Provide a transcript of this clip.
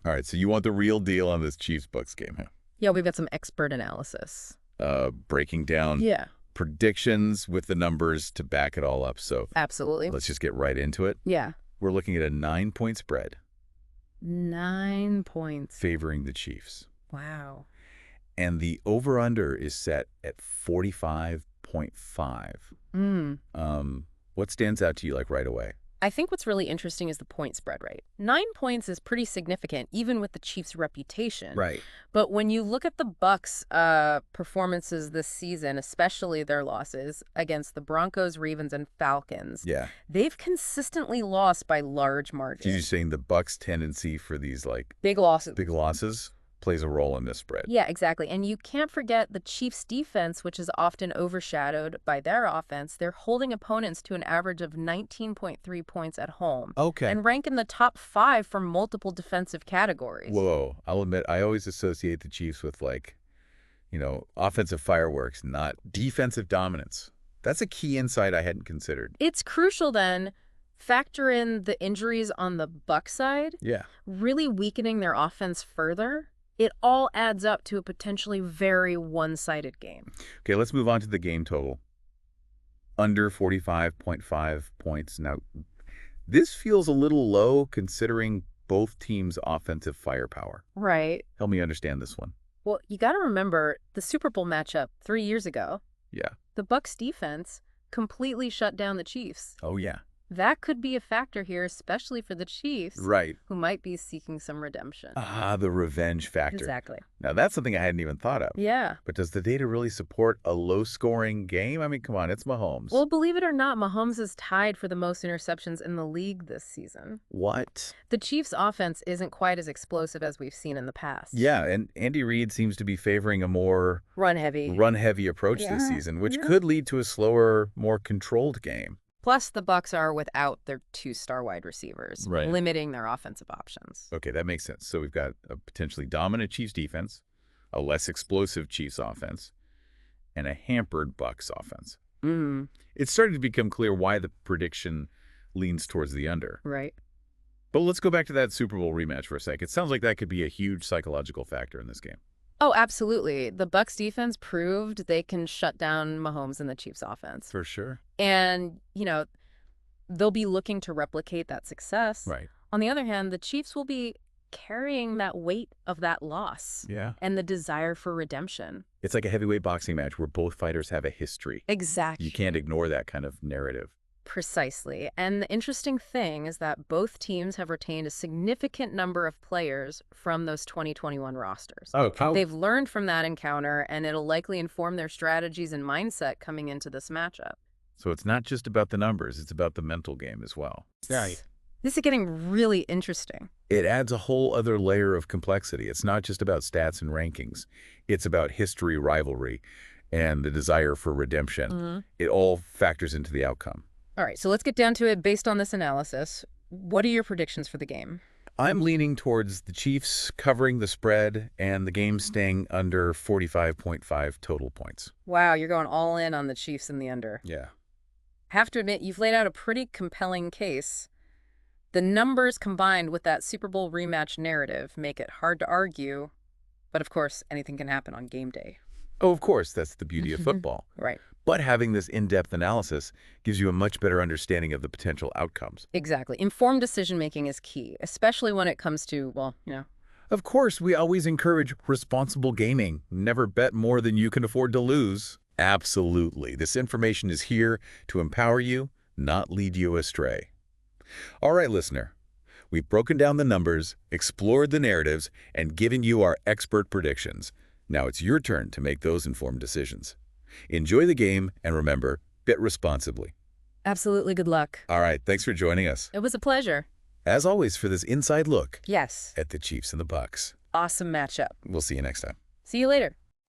All right, so you want the real deal on this Chiefs-Bucks game, huh? Yeah, we've got some expert analysis. Breaking down predictions with the numbers to back it all up. So Absolutely. let's just get right into it. Yeah. We're looking at a 9-point spread. 9 points. Favoring the Chiefs. Wow. And the over-under is set at 45.5. What stands out to you like right away? I think what's really interesting is the point spread, right? 9 points is pretty significant, even with the Chiefs' reputation. Right. But when you look at the Bucks' performances this season, especially their losses against the Broncos, Ravens, and Falcons, they've consistently lost by large margins. So you're saying the Bucks' tendency for these like big losses plays a role in this spread. Yeah, exactly. And you can't forget the Chiefs' defense, which is often overshadowed by their offense. They're holding opponents to an average of 19.3 points at home. Okay. And rank in the top 5 for multiple defensive categories. Whoa. I'll admit, I always associate the Chiefs with offensive fireworks, not defensive dominance. That's a key insight I hadn't considered. It's crucial then. Factor in the injuries on the Bucs side. Yeah. Really weakening their offense further. It all adds up to a potentially very one-sided game. Okay, let's move on to the game total. Under 45.5 points. Now, this feels a little low considering both teams' offensive firepower. Right. Help me understand this one. Well, you got to remember the Super Bowl matchup 3 years ago. Yeah. The Bucs defense completely shut down the Chiefs. Oh, yeah. That could be a factor here, especially for the Chiefs, right, who might be seeking some redemption. The revenge factor. Exactly. Now, that's something I hadn't even thought of. Yeah. But does the data really support a low-scoring game? I mean, come on, it's Mahomes. Well, believe it or not, Mahomes is tied for the most interceptions in the league this season. What? The Chiefs' offense isn't quite as explosive as we've seen in the past. Yeah, and Andy Reid seems to be favoring a more run-heavy approach this season, which could lead to a slower, more controlled game. Plus, the Bucs are without their 2-star wide receivers, limiting their offensive options. Okay, that makes sense. So we've got a potentially dominant Chiefs defense, a less explosive Chiefs offense, and a hampered Bucs offense. It's starting to become clear why the prediction leans towards the under. Right. But let's go back to that Super Bowl rematch for a sec. It sounds like that could be a huge psychological factor in this game. Oh, absolutely. The Bucs defense proved they can shut down Mahomes and the Chiefs offense. For sure. And, they'll be looking to replicate that success. Right. On the other hand, the Chiefs will be carrying that weight of that loss. Yeah. And the desire for redemption. It's like a heavyweight boxing match where both fighters have a history. Exactly. You can't ignore that kind of narrative. Precisely. And the interesting thing is that both teams have retained a significant number of players from those 2021 rosters. Oh, They've learned from that encounter, and it'll likely inform their strategies and mindset coming into this matchup. So it's not just about the numbers, it's about the mental game as well. Right. This is getting really interesting. It adds a whole other layer of complexity. It's not just about stats and rankings. It's about history, rivalry, and the desire for redemption. It all factors into the outcome. All right, so let's get down to it based on this analysis. What are your predictions for the game? I'm leaning towards the Chiefs covering the spread and the game staying under 45.5 total points. Wow, you're going all in on the Chiefs and the under. Yeah. Have to admit, you've laid out a pretty compelling case. The numbers combined with that Super Bowl rematch narrative make it hard to argue. But of course, anything can happen on game day. Oh, of course, that's the beauty of football. Right. But having this in-depth analysis gives you a much better understanding of the potential outcomes. Exactly. Informed decision-making is key, especially when it comes to, Of course, we always encourage responsible gaming. Never bet more than you can afford to lose. Absolutely. This information is here to empower you, not lead you astray. All right, listener. We've broken down the numbers, explored the narratives, and given you our expert predictions. Now it's your turn to make those informed decisions. Enjoy the game, and remember, bet responsibly. Absolutely. Good luck. All right, thanks for joining us. It was a pleasure. As always, for this inside look Yes. at the Chiefs and the Bucs. Awesome matchup. We'll see you next time. See you later.